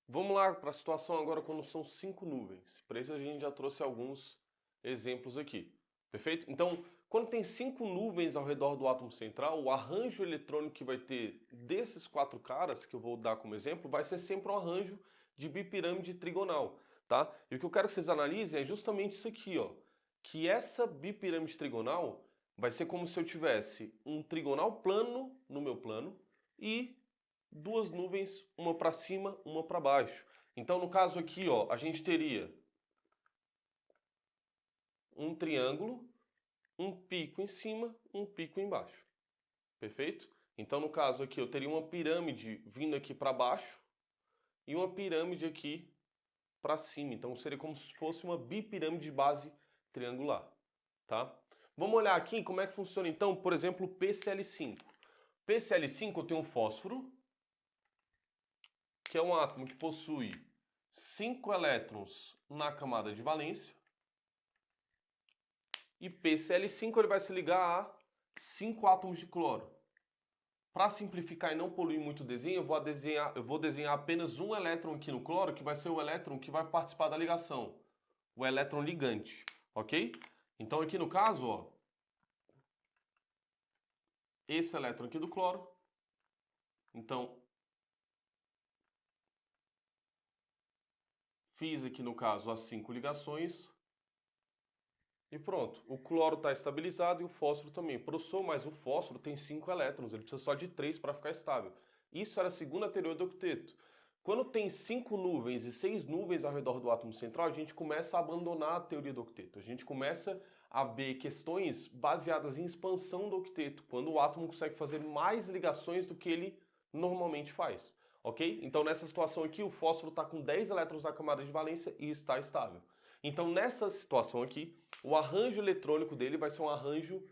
Vamos lá para a situação agora quando são 5 nuvens. Para isso a gente já trouxe alguns exemplos aqui. Perfeito? Então, quando tem 5 nuvens ao redor do átomo central, o arranjo eletrônico que vai ter desses 4 caras, que eu vou dar como exemplo, vai ser sempre um arranjo de bipirâmide trigonal, tá? E o que eu quero que vocês analisem é justamente isso aqui, ó. Que essa bipirâmide trigonal vai ser como se eu tivesse um trigonal plano no meu plano e duas nuvens, uma para cima, uma para baixo. Então, no caso aqui, ó, a gente teria um triângulo, um pico em cima, um pico embaixo. Perfeito? Então, no caso aqui, eu teria uma pirâmide vindo aqui para baixo e uma pirâmide aqui para cima. Então, seria como se fosse uma bipirâmide de base triangular, tá? Vamos olhar aqui como é que funciona, então, por exemplo, o PCl5. PCl5 eu tenho um fósforo, que é um átomo que possui 5 elétrons na camada de valência. E PCl5 ele vai se ligar a 5 átomos de cloro. Para simplificar e não poluir muito o desenho, eu vou desenhar apenas um elétron aqui no cloro, que vai ser o elétron que vai participar da ligação. O elétron ligante, ok? Então aqui no caso, ó, esse elétron aqui do cloro. Então, fiz aqui no caso as 5 ligações. E pronto, o cloro está estabilizado e o fósforo também. Professor, mas o fósforo tem 5 elétrons, ele precisa só de 3 para ficar estável. Isso era a segunda teoria do octeto. Quando tem 5 nuvens e 6 nuvens ao redor do átomo central, a gente começa a abandonar a teoria do octeto. A gente começa a ver questões baseadas em expansão do octeto, quando o átomo consegue fazer mais ligações do que ele normalmente faz. Ok? Então nessa situação aqui, o fósforo está com 10 elétrons na camada de valência e está estável. Então nessa situação aqui, o arranjo eletrônico dele vai ser um arranjo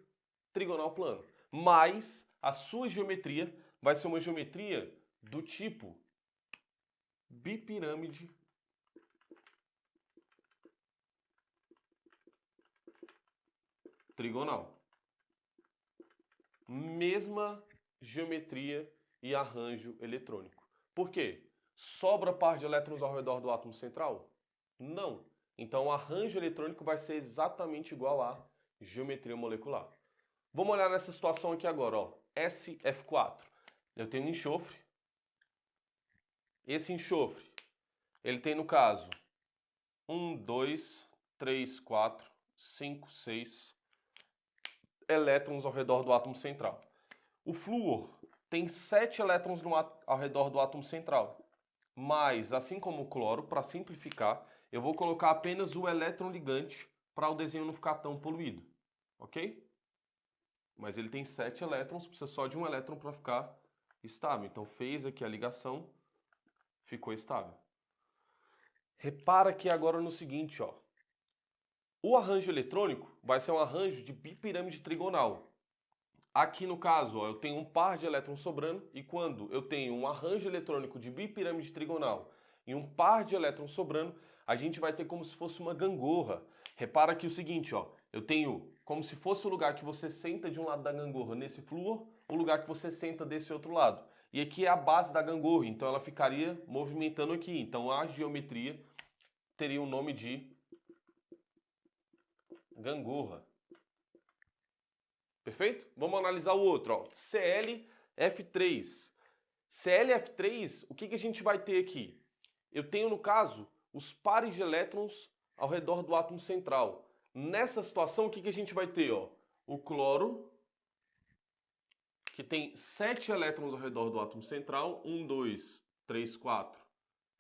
trigonal plano. Mas a sua geometria vai ser uma geometria do tipo bipirâmide trigonal. Mesma geometria e arranjo eletrônico. Por quê? Sobra par de elétrons ao redor do átomo central? Não. Então o arranjo eletrônico vai ser exatamente igual à geometria molecular. Vamos olhar nessa situação aqui agora, ó. SF4. Eu tenho um enxofre. Esse enxofre, ele tem no caso 1, 2, 3, 4, 5, 6 elétrons ao redor do átomo central. O flúor tem 7 elétrons ao redor do átomo central. Mas, assim como o cloro, para simplificar, eu vou colocar apenas o elétron ligante para o desenho não ficar tão poluído. Ok? Mas ele tem 7 elétrons, precisa só de um elétron para ficar estável. Então fez aqui a ligação, ficou estável. Repara aqui agora no seguinte, ó. O arranjo eletrônico vai ser um arranjo de bipirâmide trigonal. Aqui no caso, ó, eu tenho um par de elétrons sobrando e quando eu tenho um arranjo eletrônico de bipirâmide trigonal e um par de elétrons sobrando, a gente vai ter como se fosse uma gangorra. Repara aqui o seguinte, ó, eu tenho como se fosse o lugar que você senta de um lado da gangorra nesse flúor, o lugar que você senta desse outro lado. E aqui é a base da gangorra, então ela ficaria movimentando aqui. Então a geometria teria o nome de gangorra. Perfeito? Vamos analisar o outro, ó. ClF3. ClF3, o que a gente vai ter aqui? Eu tenho, no caso, os pares de elétrons ao redor do átomo central. Nessa situação, o que a gente vai ter? Ó? O cloro, que tem 7 elétrons ao redor do átomo central. 1, 2, 3, 4,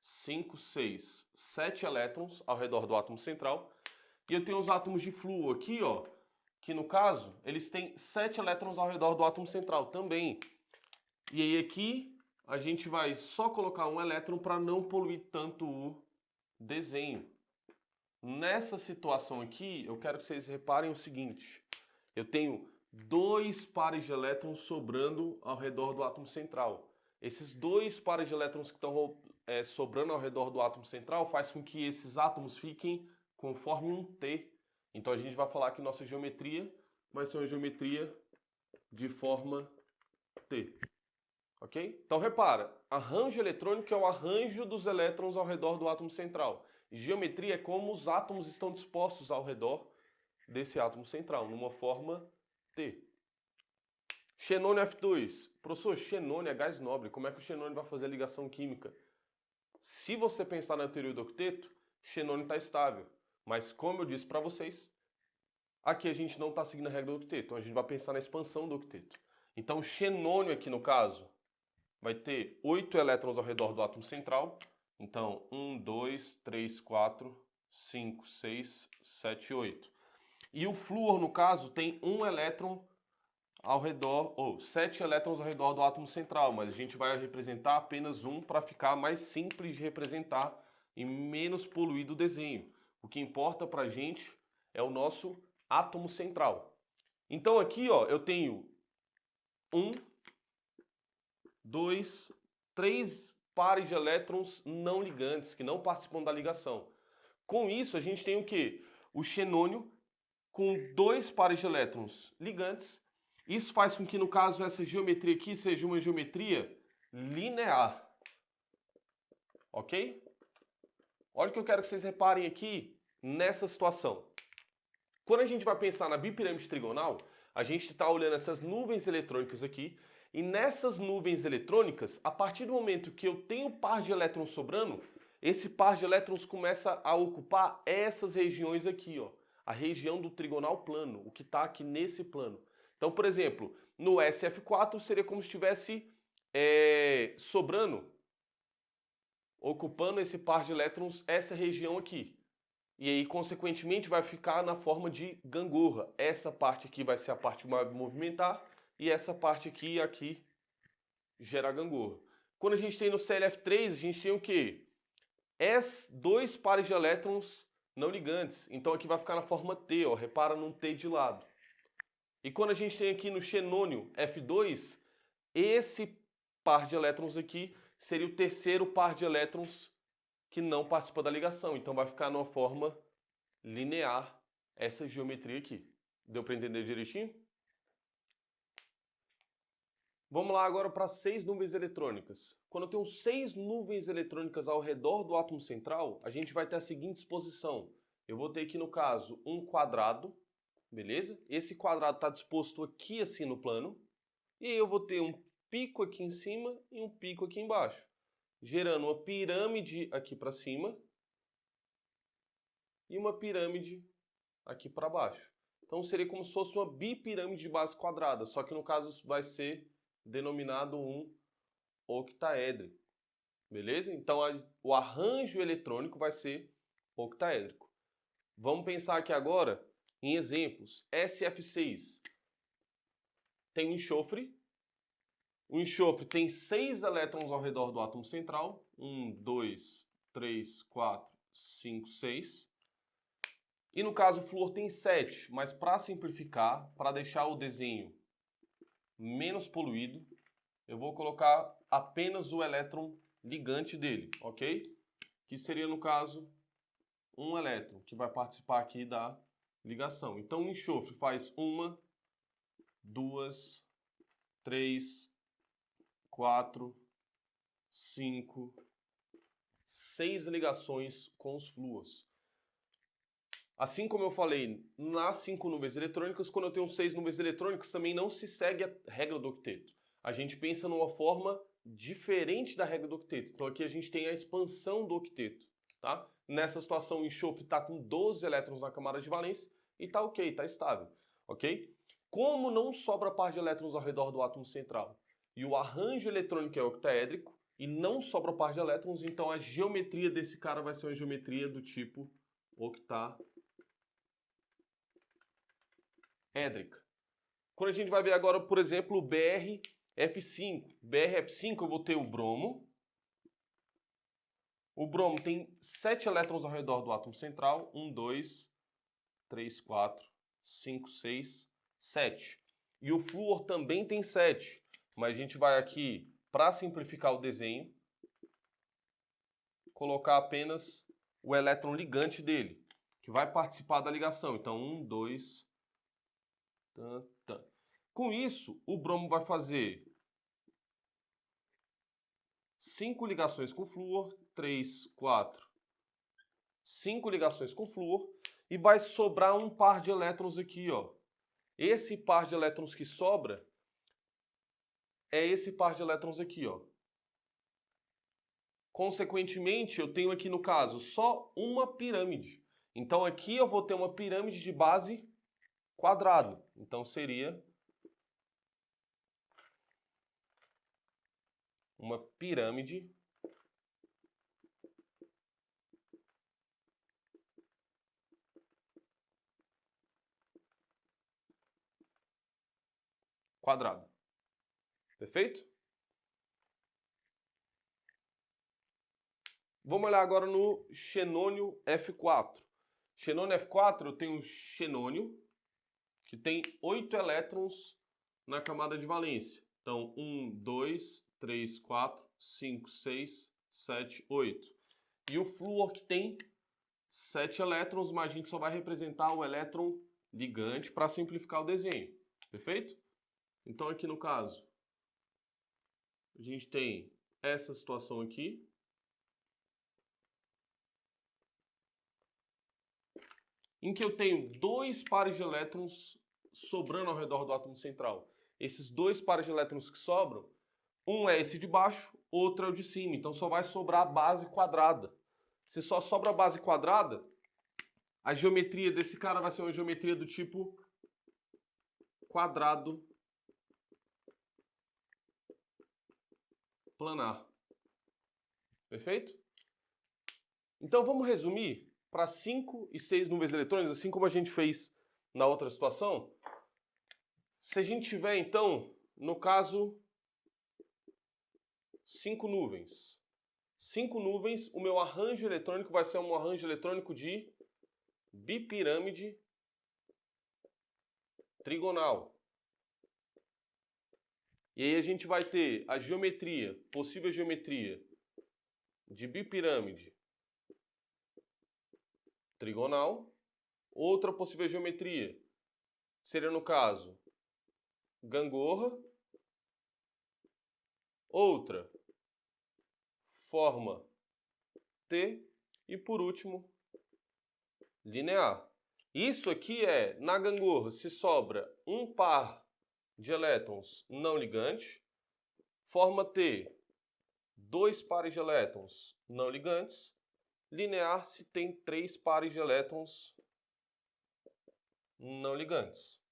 5, 6, 7 elétrons ao redor do átomo central. E eu tenho os átomos de flúor aqui, ó, que no caso, eles têm 7 elétrons ao redor do átomo central também. E aí aqui a gente vai só colocar um elétron para não poluir tanto o desenho. Nessa situação aqui, eu quero que vocês reparem o seguinte. Eu tenho 2 pares de elétrons sobrando ao redor do átomo central. Esses 2 pares de elétrons que estão sobrando ao redor do átomo central faz com que esses átomos fiquem conforme um T. Então a gente vai falar que nossa geometria vai ser uma geometria de forma T. Ok? Então repara, arranjo eletrônico é o arranjo dos elétrons ao redor do átomo central. Geometria é como os átomos estão dispostos ao redor desse átomo central, numa forma T. Xenônio F2. Professor, xenônio é gás nobre. Como é que o xenônio vai fazer a ligação química? Se você pensar na teoria do octeto, xenônio está estável. Mas como eu disse para vocês, aqui a gente não está seguindo a regra do octeto. Então a gente vai pensar na expansão do octeto. Então o xenônio aqui no caso vai ter 8 elétrons ao redor do átomo central. Então 1, 2, 3, 4, 5, 6, 7, 8. E o flúor no caso tem 1 elétron ao redor, ou 7 elétrons ao redor do átomo central, mas a gente vai representar apenas um para ficar mais simples de representar e menos poluído o desenho. O que importa para a gente é o nosso átomo central. Então aqui ó, eu tenho 1, 2, 3 pares de elétrons não ligantes, que não participam da ligação. Com isso a gente tem o quê? O xenônio com 2 pares de elétrons ligantes. Isso faz com que, no caso, essa geometria aqui seja uma geometria linear. Ok? Olha o que eu quero que vocês reparem aqui nessa situação. Quando a gente vai pensar na bipirâmide trigonal, a gente está olhando essas nuvens eletrônicas aqui, e nessas nuvens eletrônicas, a partir do momento que eu tenho par de elétrons sobrando, esse par de elétrons começa a ocupar essas regiões aqui, ó, a região do trigonal plano, o que está aqui nesse plano. Então, por exemplo, no SF4 seria como se estivesse sobrando, ocupando esse par de elétrons, essa região aqui. E aí, consequentemente, vai ficar na forma de gangorra. Essa parte aqui vai ser a parte que vai movimentar e essa parte aqui gera gangorra. Quando a gente tem no ClF3, a gente tem o quê? Dois pares de elétrons não ligantes. Então aqui vai ficar na forma T, ó. Repara num T de lado. E quando a gente tem aqui no xenônio F2, esse par de elétrons aqui seria o terceiro par de elétrons que não participa da ligação. Então vai ficar numa forma linear essa geometria aqui. Deu para entender direitinho? Vamos lá agora para 6 nuvens eletrônicas. Quando eu tenho 6 nuvens eletrônicas ao redor do átomo central, a gente vai ter a seguinte disposição. Eu vou ter aqui, no caso, um quadrado, beleza? Esse quadrado está disposto aqui assim no plano. E aí eu vou ter um pico aqui em cima e um pico aqui embaixo, gerando uma pirâmide aqui para cima e uma pirâmide aqui para baixo. Então seria como se fosse uma bipirâmide de base quadrada, só que no caso vai ser denominado um octaédrico, beleza? Então o arranjo eletrônico vai ser octaédrico. Vamos pensar aqui agora em exemplos. SF6 tem um enxofre. O enxofre tem 6 elétrons ao redor do átomo central. 1, 2, 3, 4, 5, 6. E no caso o flúor tem 7, mas para simplificar, para deixar o desenho menos poluído, eu vou colocar apenas o elétron ligante dele, ok? Que seria, no caso, um elétron, que vai participar aqui da ligação. Então o enxofre faz 1, 2, 3, 4, 5, 6 ligações com os flúors. Assim como eu falei, nas 5 nuvens eletrônicas, quando eu tenho 6 nuvens eletrônicas, também não se segue a regra do octeto. A gente pensa numa forma diferente da regra do octeto. Então aqui a gente tem a expansão do octeto, tá? Nessa situação o enxofre está com 12 elétrons na camada de valência e está ok, está estável, ok? Como não sobra par de elétrons ao redor do átomo central e o arranjo eletrônico é octaédrico e não sobra par de elétrons, então a geometria desse cara vai ser uma geometria do tipo octaédrica. Quando a gente vai ver agora, por exemplo, o BrF5. BrF5 eu vou ter o bromo. O bromo tem 7 elétrons ao redor do átomo central. 1, 2, 3, 4, 5, 6, 7. E o flúor também tem 7. Mas a gente vai aqui, para simplificar o desenho, colocar apenas o elétron ligante dele, que vai participar da ligação. Então, 1, 2, com isso, o bromo vai fazer 5 ligações com flúor, 3, 4, 5 ligações com flúor, e vai sobrar um par de elétrons aqui, ó. Esse par de elétrons que sobra é esse par de elétrons aqui, ó. Consequentemente, eu tenho aqui no caso só uma pirâmide. Então aqui eu vou ter uma pirâmide de base quadrada. Então seria uma pirâmide quadrada. Perfeito? Vamos olhar agora no xenônio F4. Xenônio F4, eu tenho um xenônio que tem 8 elétrons na camada de valência. Então, 1, 2, 3, 4, 5, 6, 7, 8. E o flúor que tem 7 elétrons, mas a gente só vai representar o elétron ligante para simplificar o desenho. Perfeito? Então, aqui no caso, a gente tem essa situação aqui. Em que eu tenho 2 pares de elétrons sobrando ao redor do átomo central. Esses 2 pares de elétrons que sobram, um é esse de baixo, outro é o de cima. Então só vai sobrar a base quadrada. Se só sobra a base quadrada, a geometria desse cara vai ser uma geometria do tipo quadrado planar. Perfeito? Então vamos resumir para 5 e 6 nuvens eletrônicas, assim como a gente fez na outra situação. Se a gente tiver, então, no caso, 5 nuvens. 5 nuvens, o meu arranjo eletrônico vai ser um arranjo eletrônico de bipirâmide trigonal. E aí a gente vai ter a geometria, possível geometria de bipirâmide trigonal. Outra possível geometria seria, no caso, gangorra. Outra, forma T. E por último, linear. Isso aqui é, na gangorra, se sobra um par de elétrons não ligante. Forma T, 2 pares de elétrons não ligantes. Linear se tem 3 pares de elétrons não ligantes.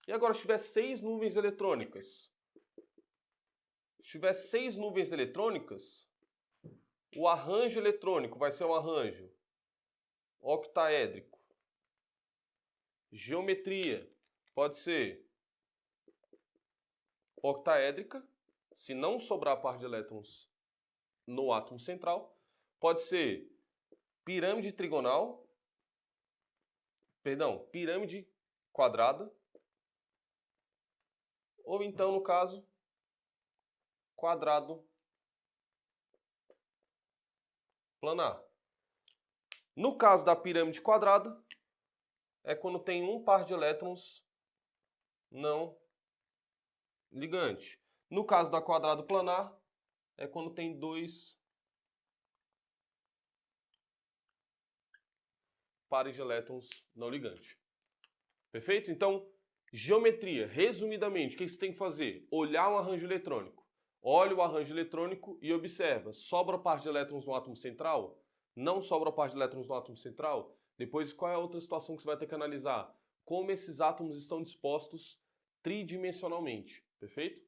E agora, se tiver 6 nuvens eletrônicas. Se tiver 6 nuvens eletrônicas, o arranjo eletrônico vai ser um arranjo octaédrico. Geometria pode ser octaédrica, se não sobrar par de elétrons no átomo central. Pode ser pirâmide trigonal, pirâmide quadrada, ou então, no caso, quadrado planar. No caso da pirâmide quadrada, é quando tem um par de elétrons não ligante. No caso da quadrado planar, é quando tem 2 pares de elétrons não ligantes. Perfeito? Então, geometria, resumidamente, o que você tem que fazer? Olhar o arranjo eletrônico. Olha o arranjo eletrônico e observa. Sobra par de elétrons no átomo central? Não sobra par de elétrons no átomo central? Depois, qual é a outra situação que você vai ter que analisar? Como esses átomos estão dispostos tridimensionalmente. Perfeito?